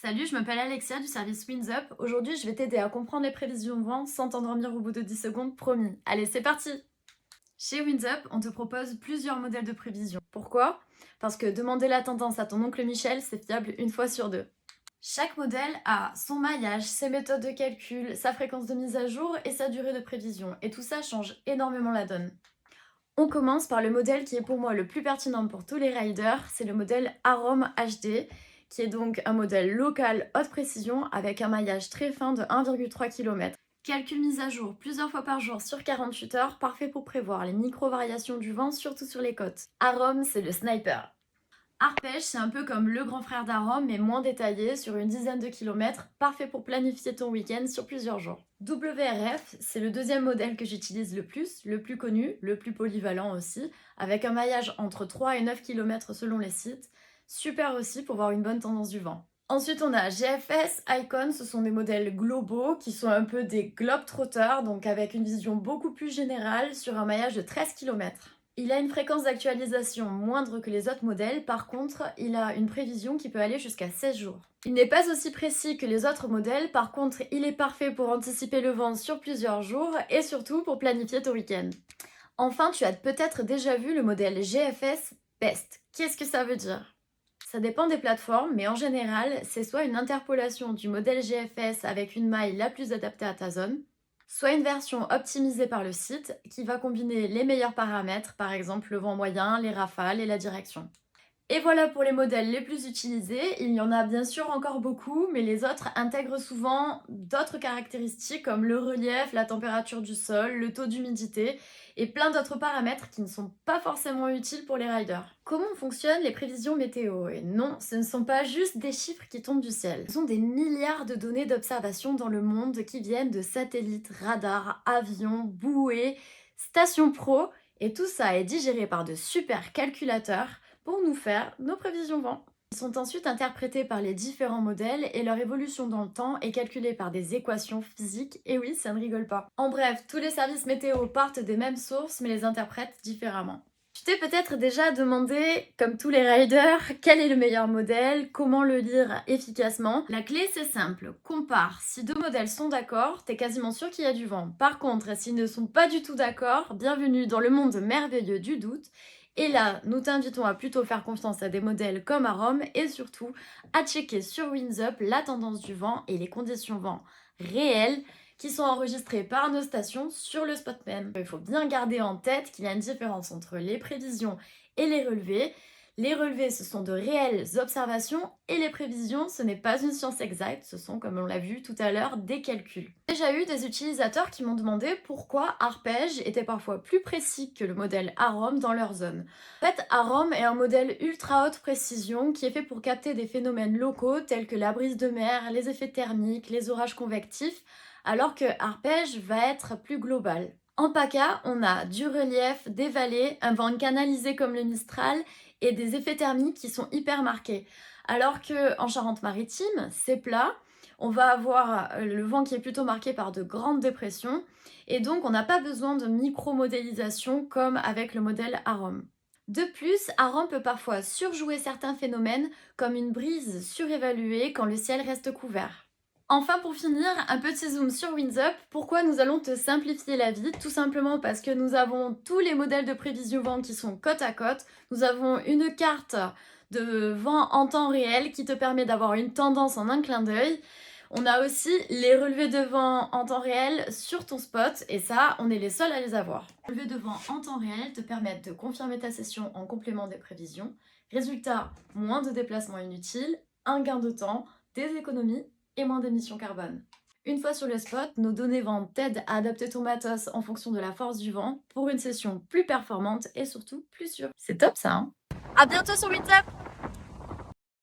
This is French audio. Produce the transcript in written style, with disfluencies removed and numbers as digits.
Salut, je m'appelle Alexia du service WindsUp. Aujourd'hui, je vais t'aider à comprendre les prévisions de vent sans t'endormir au bout de 10 secondes, promis. Allez, c'est parti! Chez WindsUp, on te propose plusieurs modèles de prévision. Pourquoi? Parce que demander la tendance à ton oncle Michel, c'est fiable une fois sur deux. Chaque modèle a son maillage, ses méthodes de calcul, sa fréquence de mise à jour et sa durée de prévision. Et tout ça change énormément la donne. On commence par le modèle qui est pour moi le plus pertinent pour tous les riders, c'est le modèle Arom HD, qui est donc un modèle local haute précision avec un maillage très fin de 1,3 km. Calcul mise à jour plusieurs fois par jour sur 48 heures, parfait pour prévoir les micro-variations du vent, surtout sur les côtes. Arom, c'est le sniper. Arpège, c'est un peu comme le grand frère d'Arom, mais moins détaillé, sur une dizaine de kilomètres, parfait pour planifier ton week-end sur plusieurs jours. WRF, c'est le deuxième modèle que j'utilise le plus connu, le plus polyvalent aussi, avec un maillage entre 3 et 9 km selon les sites. Super aussi pour voir une bonne tendance du vent. Ensuite, on a GFS, Icon, ce sont des modèles globaux qui sont un peu des globetrotters, donc avec une vision beaucoup plus générale sur un maillage de 13 km. Il a une fréquence d'actualisation moindre que les autres modèles, par contre, il a une prévision qui peut aller jusqu'à 16 jours. Il n'est pas aussi précis que les autres modèles, par contre, il est parfait pour anticiper le vent sur plusieurs jours et surtout pour planifier ton week-end. Enfin, tu as peut-être déjà vu le modèle GFS Best. Qu'est-ce que ça veut dire? Ça dépend des plateformes, mais en général, c'est soit une interpolation du modèle GFS avec une maille la plus adaptée à ta zone, soit une version optimisée par le site qui va combiner les meilleurs paramètres, par exemple le vent moyen, les rafales et la direction. Et voilà pour les modèles les plus utilisés. Il y en a bien sûr encore beaucoup, mais les autres intègrent souvent d'autres caractéristiques comme le relief, la température du sol, le taux d'humidité et plein d'autres paramètres qui ne sont pas forcément utiles pour les riders. Comment fonctionnent les prévisions météo? Et non, ce ne sont pas juste des chiffres qui tombent du ciel. Ce sont des milliards de données d'observation dans le monde qui viennent de satellites, radars, avions, bouées, stations pro, et tout ça est digéré par de super calculateurs pour nous faire nos prévisions vent. Ils sont ensuite interprétés par les différents modèles et leur évolution dans le temps est calculée par des équations physiques, et oui, ça ne rigole pas. En bref, tous les services météo partent des mêmes sources mais les interprètent différemment. Tu t'es peut-être déjà demandé, comme tous les riders, quel est le meilleur modèle, comment le lire efficacement. La clé c'est simple, compare. Si deux modèles sont d'accord, t'es quasiment sûr qu'il y a du vent. Par contre, s'ils ne sont pas du tout d'accord, bienvenue dans le monde merveilleux du doute. Et là, nous t'invitons à plutôt faire confiance à des modèles comme Arom et surtout à checker sur WindsUp la tendance du vent et les conditions vent réelles qui sont enregistrées par nos stations sur le spot même. Il faut bien garder en tête qu'il y a une différence entre les prévisions et les relevés. Les relevés, ce sont de réelles observations et les prévisions, ce n'est pas une science exacte, ce sont, comme on l'a vu tout à l'heure, des calculs. J'ai déjà eu des utilisateurs qui m'ont demandé pourquoi Arpège était parfois plus précis que le modèle Arom dans leur zone. En fait, Arom est un modèle ultra haute précision qui est fait pour capter des phénomènes locaux tels que la brise de mer, les effets thermiques, les orages convectifs, alors que Arpège va être plus global. En PACA, on a du relief, des vallées, un vent canalisé comme le Mistral et des effets thermiques qui sont hyper marqués. Alors qu'en Charente-Maritime, c'est plat, on va avoir le vent qui est plutôt marqué par de grandes dépressions et donc on n'a pas besoin de micro-modélisation comme avec le modèle Arom. De plus, Arom peut parfois surjouer certains phénomènes comme une brise surévaluée quand le ciel reste couvert. Enfin, pour finir, un petit zoom sur WindsUp. Pourquoi nous allons te simplifier la vie? Tout simplement parce que nous avons tous les modèles de prévision vent qui sont côte à côte. Nous avons une carte de vent en temps réel qui te permet d'avoir une tendance en un clin d'œil. On a aussi les relevés de vent en temps réel sur ton spot et ça, on est les seuls à les avoir. Les relevés de vent en temps réel te permettent de confirmer ta session en complément des prévisions. Résultat, moins de déplacements inutiles, un gain de temps, des économies et moins d'émissions carbone. Une fois sur le spot, nos données vent t'aident à adapter ton matos en fonction de la force du vent pour une session plus performante et surtout plus sûre. C'est top ça, hein? À bientôt sur WindsUp!